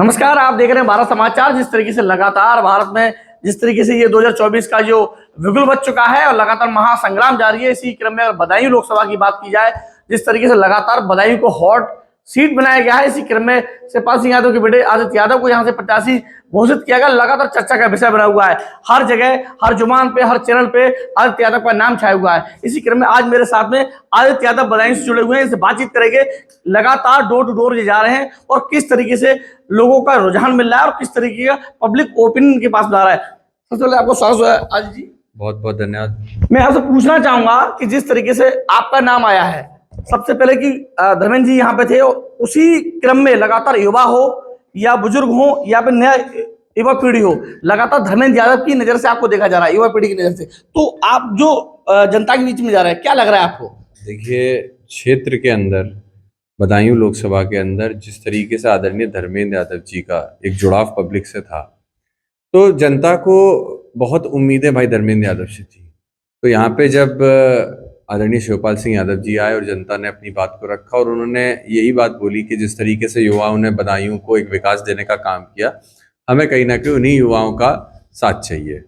नमस्कार, आप देख रहे हैं भारत समाचार। जिस तरीके से लगातार भारत में जिस तरीके से ये 2024 का जो बिगुल बज चुका है और लगातार महासंग्राम जारी है, इसी क्रम में अगर बदायूं लोकसभा की बात की जाए, जिस तरीके से लगातार बदायूं को हॉट सीट बनाया गया है, इसी क्रम में शिवपाल सिंह यादव के बेटे आदित्य यादव को यहां से प्रत्याशी घोषित किया गया। लगातार चर्चा का विषय बना हुआ है, हर जगह, हर जुबान पे, हर चैनल पे आदित्य यादव का नाम छाया हुआ है। इसी क्रम में आज मेरे साथ में आदित्य यादव बदायूं से जुड़े हुए हैं, इससे बातचीत करेंगे। लगातार डोर टू डोर ये जा रहे हैं और किस तरीके से लोगों का रुझान मिल रहा है और किस तरीके का पब्लिक ओपिनियन के पास जा रहा है। सबसे पहले आपको स्वागत है आदित्य जी। बहुत बहुत धन्यवाद। मैं आपसे पूछना चाहूंगा कि जिस तरीके से आपका नाम आया है, सबसे पहले कि धर्मेंद्र जी यहाँ पे थे, उसी क्रम में लगातार युवा हो या बुजुर्ग हो या फिर नया युवा पीढ़ी हो, लगातार धर्मेंद्र यादव की नजर से आपको देखा जा रहा है, युवा पीढ़ी की नजर से। तो आप जो जनता के बीच में जा रहे हैं, क्या लग रहा है आपको? देखिए, क्षेत्र के अंदर, बदायूं लोकसभा के अंदर जिस तरीके से आदरणीय धर्मेंद्र यादव जी का एक जुड़ाव पब्लिक से था, तो जनता को बहुत उम्मीदें भाई धर्मेंद्र यादव से थी। तो यहाँ पे जब आदरणीय शिवपाल सिंह यादव जी आए और जनता ने अपनी बात को रखा और उन्होंने यही बात बोली कि जिस तरीके से युवाओं ने बदायूं को एक विकास देने का काम किया, हमें कहीं ना कहीं उन्हीं युवाओं का साथ चाहिए।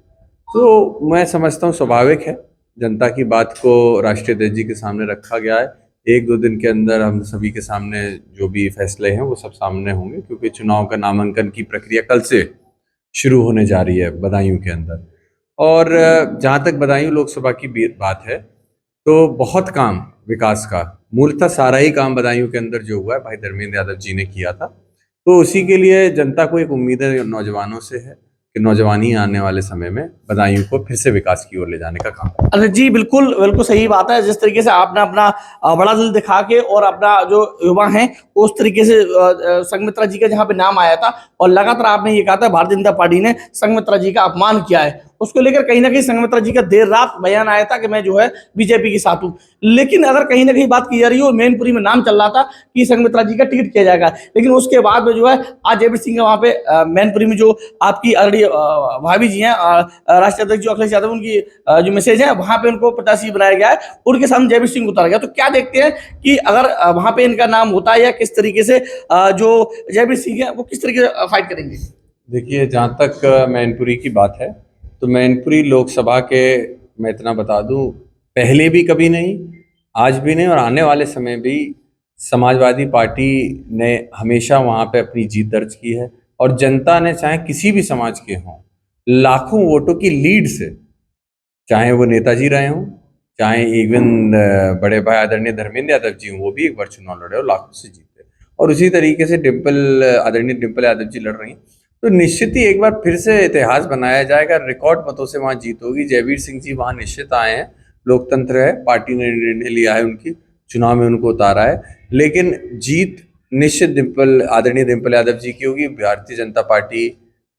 तो मैं समझता हूँ स्वाभाविक है, जनता की बात को राष्ट्रीय अध्यक्ष जी के सामने रखा गया है। एक दो दिन के अंदर हम सभी के सामने जो भी फैसले हैं वो सब सामने होंगे, क्योंकि चुनाव का नामांकन की प्रक्रिया कल से शुरू होने जा रही है बदायूं के अंदर। और जहाँ तक बदायूं लोकसभा की बात है, तो बहुत काम विकास का, मूलतः सारा ही काम बदायूं के अंदर जो हुआ है भाई धर्मेंद्र यादव जी ने किया था। तो उसी के लिए जनता को एक उम्मीद है नौजवानों से है कि नौजवानी आने वाले समय में बदायूं को फिर से विकास की ओर ले जाने का काम। अरे जी, बिल्कुल बिल्कुल सही बात है। जिस तरीके से आपने अपना बड़ा दिल दिखा के और अपना जो युवा हैं उस तरीके से संघमित्रा जी का जहाँ पे नाम आया था और लगातार आपने ये कहा था भारतीय जनता पार्टी ने संघमित्रा जी का अपमान किया है, उसको लेकर कहीं ना कहीं संघमित्रा जी का देर रात बयान आया था कि मैं जो है बीजेपी के साथ हूँ। लेकिन अगर कहीं ना कहीं बात की जा रही हो, मैनपुरी में नाम चल रहा था कि संघमित्रा जी का टिकट किया जाएगा, लेकिन उसके बाद में जो है आज जयवीर सिंह का वहाँ पे मैनपुरी में जो आपकी ऑलरेडी भाभी जी हैं राष्ट्रीय अध्यक्ष जो अखिलेश यादव, उनकी जो मैसेज है वहां पे उनको प्रत्याशी बनाया गया है, उनके सामने जयवीर सिंह उतारा गया। तो क्या देखते हैं कि अगर वहां पे इनका नाम होता है या किस तरीके से जो जयवीर सिंह है वो किस तरीके से फाइट करेंगे? देखिए, जहाँ तक मैनपुरी की बात है, तो मैनपुरी लोकसभा के मैं इतना बता दूं, पहले भी कभी नहीं, आज भी नहीं और आने वाले समय भी समाजवादी पार्टी ने हमेशा वहाँ पे अपनी जीत दर्ज की है। और जनता ने चाहे किसी भी समाज के हों, लाखों वोटों की लीड से, चाहे वो नेताजी रहे हों, चाहे इवन बड़े भाई आदरणीय धर्मेंद्र यादव जी हों, वो भी एक बार चुनाव लड़े और लाखों से जीते। और उसी तरीके से आदरणीय डिम्पल यादव जी लड़ रही हैं। तो निश्चित ही एक बार फिर से इतिहास बनाया जाएगा, रिकॉर्ड मतों से वहाँ जीत होगी। जयवीर सिंह जी वहाँ निश्चित आए हैं, लोकतंत्र है, पार्टी ने निर्णय लिया है, उनकी चुनाव में उनको उतारा है, लेकिन जीत निश्चित आदरणीय डिम्पल यादव जी की होगी। भारतीय जनता पार्टी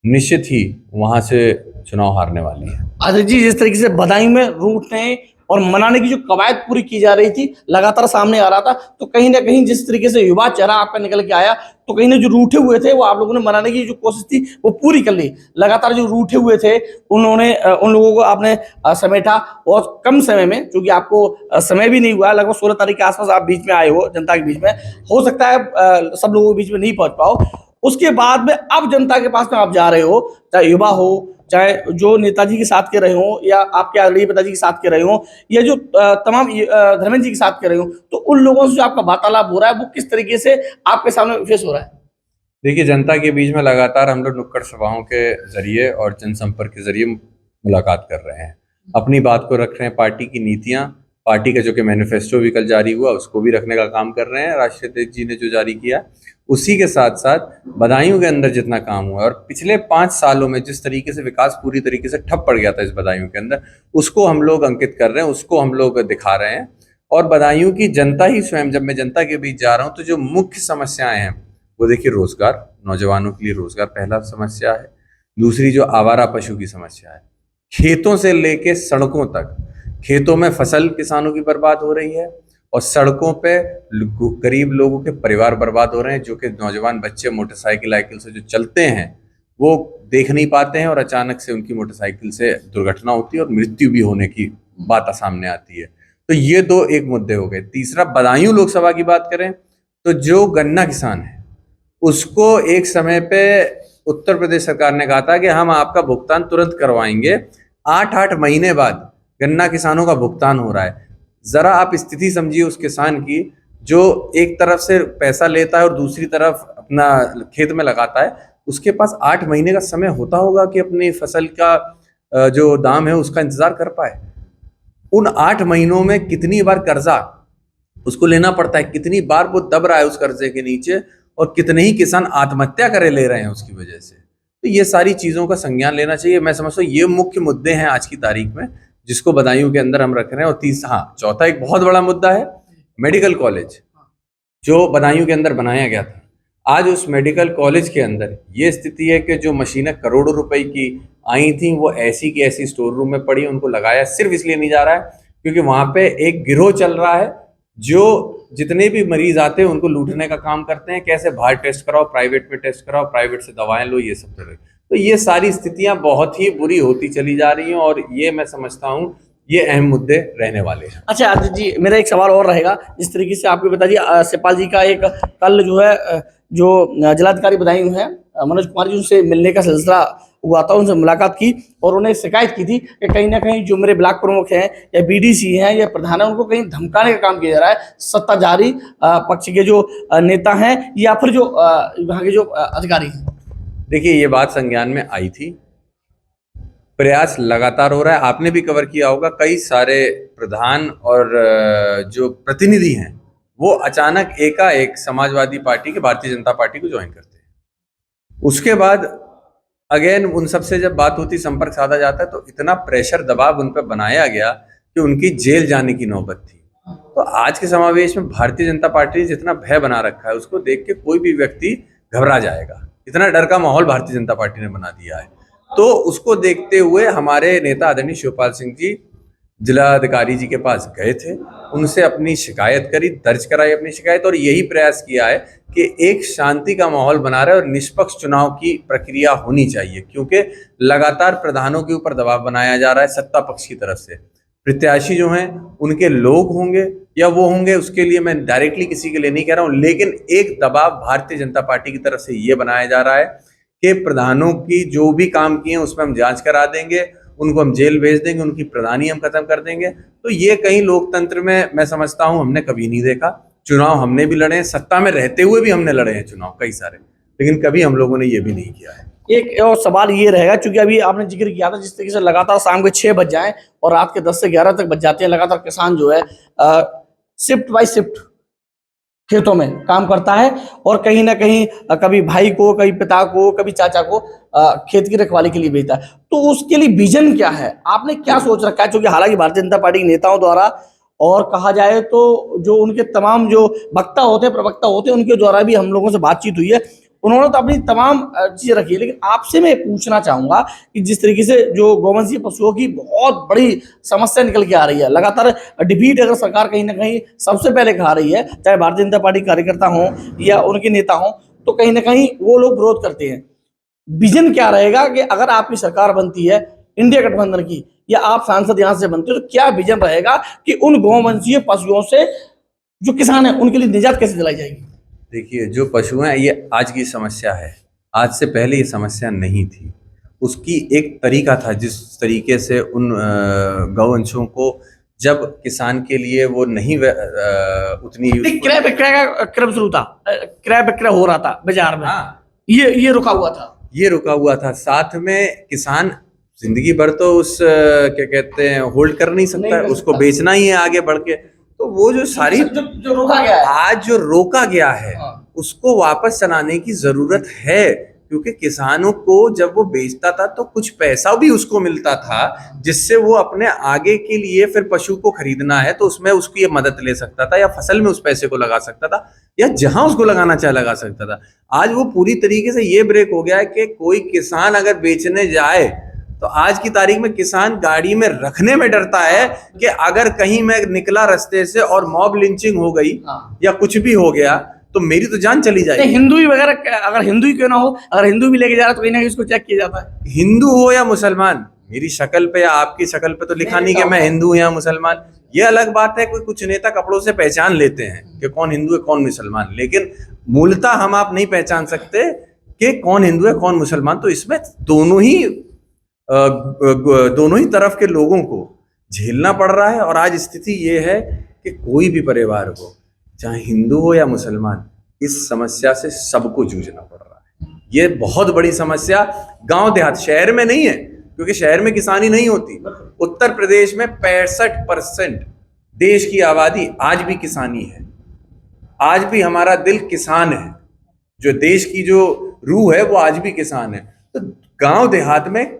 निश्चित ही वहां से चुनाव हारने वाली है। आदित्य जी, जिस तरीके से बदायूं में रूठने और मनाने की जो कवायद पूरी की जा रही थी, लगातार सामने आ रहा था, तो कहीं ना कहीं जिस तरीके से युवा चेहरा आपका निकल के आया, तो कहीं ना जो रूठे हुए थे वो आप लोगों ने मनाने की जो कोशिश थी वो पूरी कर ली। लगातार जो रूठे हुए थे उन्होंने उन लोगों को आपने समेटा और कम समय में, क्योंकि आपको समय भी नहीं हुआ, लगभग 16 तारीख के आसपास आप बीच में आए हो जनता के बीच में, हो सकता है सब लोगों के बीच में नहीं पहुंच पाओ। उसके बाद में अब जनता के पास में आप जा रहे हो, चाहे युवा हो, चाहे जो नेताजी के साथ के रहे हो या आपके आदरणीय पिताजी के साथ के रहे हो या जो तमाम धर्मेंद्र जी के साथ के रहे हो, तो उन लोगों से जो आपका वार्तालाप हो रहा है वो किस तरीके से आपके सामने फेस हो रहा है? देखिए, जनता के बीच में लगातार हम लोग नुक्कड़ सभाओं के जरिए और जनसंपर्क के जरिए मुलाकात कर रहे हैं, अपनी बात को रख रहे हैं। पार्टी की नीतियां, पार्टी का जो कि मैनिफेस्टो भी कल जारी हुआ, उसको भी रखने का काम कर रहे हैं, राष्ट्रीय अध्यक्ष जी ने जो जारी किया। उसी के साथ साथ बदायूं के अंदर जितना काम हुआ और पिछले 5 सालों में जिस तरीके से विकास पूरी तरीके से ठप पड़ गया था इस बदायूं के अंदर, उसको हम लोग अंकित कर रहे हैं, उसको हम लोग दिखा रहे हैं। और बदायूं की जनता ही स्वयं, जब मैं जनता के बीच जा रहा हूं, तो जो मुख्य समस्याएं हैं वो देखिए, रोजगार, नौजवानों के लिए रोजगार पहला समस्या है। दूसरी जो आवारा पशु की समस्या है, खेतों से लेके सड़कों तक, खेतों में फसल किसानों की बर्बाद हो रही है और सड़कों पे गरीब लोगों के परिवार बर्बाद हो रहे हैं, जो कि नौजवान बच्चे मोटरसाइकिल साइकिल से जो चलते हैं वो देख नहीं पाते हैं और अचानक से उनकी मोटरसाइकिल से दुर्घटना होती है और मृत्यु भी होने की बात सामने आती है। तो ये दो एक मुद्दे हो गए। तीसरा, बदायूं लोकसभा की बात करें तो जो गन्ना किसान है उसको एक समय पे उत्तर प्रदेश सरकार ने कहा था कि हम आपका भुगतान तुरंत करवाएंगे। 8-8 महीने बाद गन्ना किसानों का भुगतान हो रहा है। जरा आप स्थिति समझिए उस किसान की जो एक तरफ से पैसा लेता है और दूसरी तरफ अपना खेत में लगाता है। उसके पास 8 महीने का समय होता होगा कि अपनी फसल का जो दाम है उसका इंतजार कर पाए। उन 8 महीनों में कितनी बार कर्जा उसको लेना पड़ता है, कितनी बार वो दब रहा है उस कर्जे के नीचे, और कितने ही किसान आत्महत्या करे ले रहे हैं उसकी वजह से। तो ये सारी चीज़ों का संज्ञान लेना चाहिए। मैं समझता हूँ ये मुख्य मुद्दे हैं आज की तारीख में जिसको बदायूं के अंदर हम रख रहे हैं। और चौथा एक बहुत बड़ा मुद्दा है मेडिकल कॉलेज जो बदायूं के अंदर बनाया गया था। आज उस मेडिकल कॉलेज के अंदर ये स्थिति है कि जो मशीनें करोड़ों रुपए की आई थी वो ऐसी की ऐसी स्टोर रूम में पड़ी, उनको लगाया सिर्फ इसलिए नहीं जा रहा है क्योंकि वहां पे एक गिरोह चल रहा है जो जितने भी मरीज आते हैं उनको लूटने का काम करते हैं। कैसे बाहर टेस्ट कराओ, प्राइवेट में टेस्ट कराओ, प्राइवेट से दवाएं लो, ये सब तरह। तो ये सारी स्थितियां बहुत ही बुरी होती चली जा रही हैं और ये मैं समझता हूँ ये अहम मुद्दे रहने वाले हैं। अच्छा आदित्य जी, मेरा एक सवाल और रहेगा। जिस तरीके से आपको बता दिया, शिवपाल जी का एक कल जो है जो जिलाधिकारी बदायूं है मनोज कुमार जी, उनसे मिलने का सिलसिला हुआ था, उनसे मुलाकात की और उन्हें शिकायत की थी कि कहीं ना कहीं जो मेरे ब्लॉक प्रमुख हैं या बीडीसी हैं या प्रधान है उनको कहीं धमकाने का काम किया जा रहा है सत्ताधारी पक्ष के जो नेता हैं या फिर जो वहाँ के जो अधिकारी हैं। देखिए ये बात संज्ञान में आई थी, प्रयास लगातार हो रहा है। आपने भी कवर किया होगा, कई सारे प्रधान और जो प्रतिनिधि हैं वो अचानक एकाएक समाजवादी पार्टी के भारतीय जनता पार्टी को ज्वाइन करते हैं। उसके बाद अगेन उन सबसे जब बात होती, संपर्क साधा जाता है तो इतना प्रेशर दबाव उन पर बनाया गया कि उनकी जेल जाने की नौबत थी। तो आज के समावेश में भारतीय जनता पार्टी ने जितना भय बना रखा है उसको देख के कोई भी व्यक्ति घबरा जाएगा। इतना डर का माहौल भारतीय जनता पार्टी ने बना दिया है। तो उसको देखते हुए हमारे नेता आदरणीय शिवपाल सिंह जी जिलाधिकारी जी के पास गए थे, उनसे अपनी शिकायत करी, दर्ज कराई अपनी शिकायत और यही प्रयास किया है कि एक शांति का माहौल बना रहे और निष्पक्ष चुनाव की प्रक्रिया होनी चाहिए। क्योंकि लगातार प्रधानों के ऊपर दबाव बनाया जा रहा है सत्ता पक्ष की तरफ से। प्रत्याशी जो हैं उनके लोग होंगे या वो होंगे, उसके लिए मैं डायरेक्टली किसी के लिए नहीं कह रहा हूँ, लेकिन एक दबाव भारतीय जनता पार्टी की तरफ से ये बनाया जा रहा है कि प्रधानों की जो भी काम किए उसमें हम जांच करा देंगे, उनको हम जेल भेज देंगे, उनकी प्रधानी हम खत्म कर देंगे। तो ये कहीं लोकतंत्र में मैं समझता हूँ हमने कभी नहीं देखा। चुनाव हमने भी लड़े हैं, सत्ता में रहते हुए भी हमने लड़े हैं चुनाव कई सारे, लेकिन कभी हम लोगों ने ये भी नहीं किया है। एक और सवाल ये रहेगा, क्योंकि अभी आपने जिक्र किया था जिस तरीके से लगातार शाम के 6 बज जाएं और रात के 10 से 11 तक बज जाते हैं, लगातार किसान जो है शिफ्ट बाय शिफ्ट खेतों में काम करता है और कहीं ना कहीं कभी भाई को, कभी पिता को, कभी चाचा को खेत की रखवाली के लिए भेजता है। तो उसके लिए विजन क्या है, आपने क्या सोच रखा है? क्योंकि हालांकि भारतीय जनता पार्टी के नेताओं द्वारा और कहा जाए तो जो उनके तमाम जो वक्ता होते हैं, प्रवक्ता होते हैं, उनके द्वारा भी हम लोगों से बातचीत हुई है, उन्होंने तो अपनी तमाम चीजें रखी है। लेकिन आपसे मैं पूछना चाहूंगा कि जिस तरीके से जो गौवंशीय पशुओं की बहुत बड़ी समस्या निकल के आ रही है, लगातार डिफीट अगर सरकार कहीं ना कहीं सबसे पहले खा रही है, चाहे भारतीय जनता पार्टी कार्यकर्ता हों या उनके नेता हों, तो कहीं ना कहीं वो लोग विरोध करते हैं। विजन क्या रहेगा कि अगर आपकी सरकार बनती है इंडिया गठबंधन की या आप सांसद यहाँ से बनते हो, तो क्या विजन रहेगा कि उन गौवंशीय पशुओं से जो किसान है उनके लिए निजात कैसे दिलाई जाएगी? देखिए जो पशु हैं ये आज की समस्या है, आज से पहले ये समस्या नहीं थी। उसकी एक तरीका था जिस तरीके से उन गौवंशों को जब किसान के लिए वो नहीं उतनी क्रय विक्रय का क्रम शुरू था, क्रय विक्रय हो रहा था बाजार में। हाँ, ये रुका हुआ था, ये रुका हुआ था। साथ में किसान जिंदगी भर तो उस क्या कहते हैं होल्ड कर नहीं सकता, उसको बेचना ही है आगे बढ़ के। तो वो जो सारी जो रोका गया है, आज जो रोका गया है उसको वापस चलाने की जरूरत है। क्योंकि किसानों को जब वो बेचता था तो कुछ पैसा भी उसको मिलता था जिससे वो अपने आगे के लिए फिर पशु को खरीदना है तो उसमें उसकी ये मदद ले सकता था या फसल में उस पैसे को लगा सकता था या जहां उसको लगाना चाहे लगा सकता था। आज वो पूरी तरीके से ये ब्रेक हो गया है कि कोई किसान अगर बेचने जाए तो आज की तारीख में किसान गाड़ी में रखने में डरता है कि अगर कहीं मैं निकला रास्ते से और मॉब लिंचिंग हो गई या कुछ भी हो गया तो मेरी तो जान चली जाएगी। हिंदू ही वगैरह, अगर हिंदू ही क्यों ना हो, अगर हिंदू भी लेके जा रहा है तो कहीं ना कहीं इसको चेक किया जाता है। हिंदू हो या मुसलमान, मेरी शक्ल पे या आपकी शक्ल पे तो लिखा नहीं कि मैं हिंदू हूं या मुसलमान। ये अलग बात है, कोई कुछ नेता कपड़ों से पहचान लेते हैं कि कौन हिंदू है कौन मुसलमान, लेकिन मूलतः हम आप नहीं पहचान सकते कि कौन हिंदू है कौन मुसलमान। तो इसमें दोनों ही तरफ के लोगों को झेलना पड़ रहा है। और आज स्थिति ये है कि कोई भी परिवार हो, चाहे हिंदू हो या मुसलमान, इस समस्या से सबको जूझना पड़ रहा है। ये बहुत बड़ी समस्या गांव देहात, शहर में नहीं है, क्योंकि शहर में किसानी नहीं होती। उत्तर प्रदेश में 65% देश की आबादी आज भी किसानी है। आज भी हमारा दिल किसान है, जो देश की जो रूह है वो आज भी किसान है। तो गांव देहात में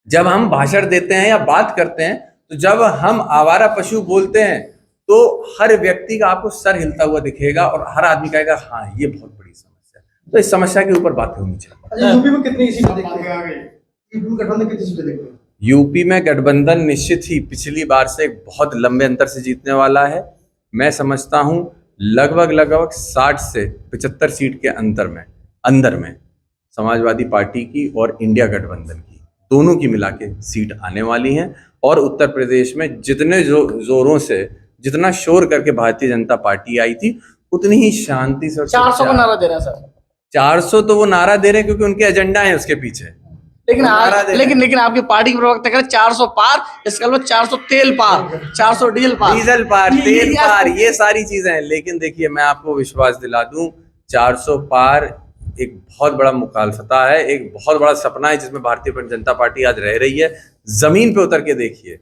जब हम भाषण देते हैं या बात करते हैं, तो जब हम आवारा पशु बोलते हैं, तो हर व्यक्ति का आपको सर हिलता हुआ दिखेगा और हर आदमी कहेगा हाँ ये बहुत बड़ी समस्या है। तो इस समस्या के ऊपर बात होनी चाहिए। यूपी में कितनी सीटें देखते हैं? गठबंधन कितनी सीटें देखते हैं? यूपी में गठबंधन निश्चित ही पिछली बार से एक बहुत लंबे अंतर से जीतने वाला है। मैं समझता हूं लगभग 60 से 75 सीट के अंदर में समाजवादी पार्टी की और इंडिया गठबंधन की, दोनों की मिला के सीट आने वाली हैं। और उत्तर प्रदेश में जितने जोरों से, जितना शोर करके भारतीय जनता पार्टी आई थी, उतनी ही शांति से। 400 का नारा दे रहे हैं सर। 400 तो वो नारा दे रहे हैं क्योंकि उनके एजेंडा है उसके पीछे। लेकिन आपकी पार्टी के प्रवक्ता कह रहे 400 पार, इसका मतलब 400 तेल पार, 400 डीजल पार, तेल पार, ये सारी चीजें हैं। लेकिन देखिए, मैं आपको विश्वास दिला दूं, 400 पार एक बहुत बड़ा मुखालफता है, एक बहुत बड़ा सपना है जिसमें भारतीय जनता पार्टी आज रह रही है। जमीन पे उतर के देखिए,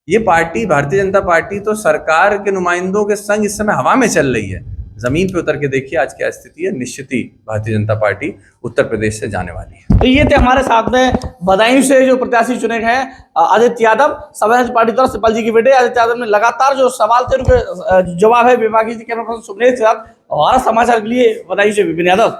ये पार्टी, भारतीय जनता पार्टी तो सरकार के नुमाइंदों के संग इस समय हवा में चल रही है। जमीन पे उतर के देखिए आज क्या स्थिति है। निश्चित ही भारतीय जनता पार्टी उत्तर प्रदेश से जाने वाली है। तो ये थे हमारे साथ में बदायूं से जो प्रत्याशी चुने गए हैं आदित्य यादव, समाजवादी पार्टी तरफ से पल जी के बेटे आदित्य यादव ने लगातार जो सवाल थे उनके जवाब है विभागीय जी के सुनने के साथ। हमारा समाचार के लिए बदायूं से विपिन यादव।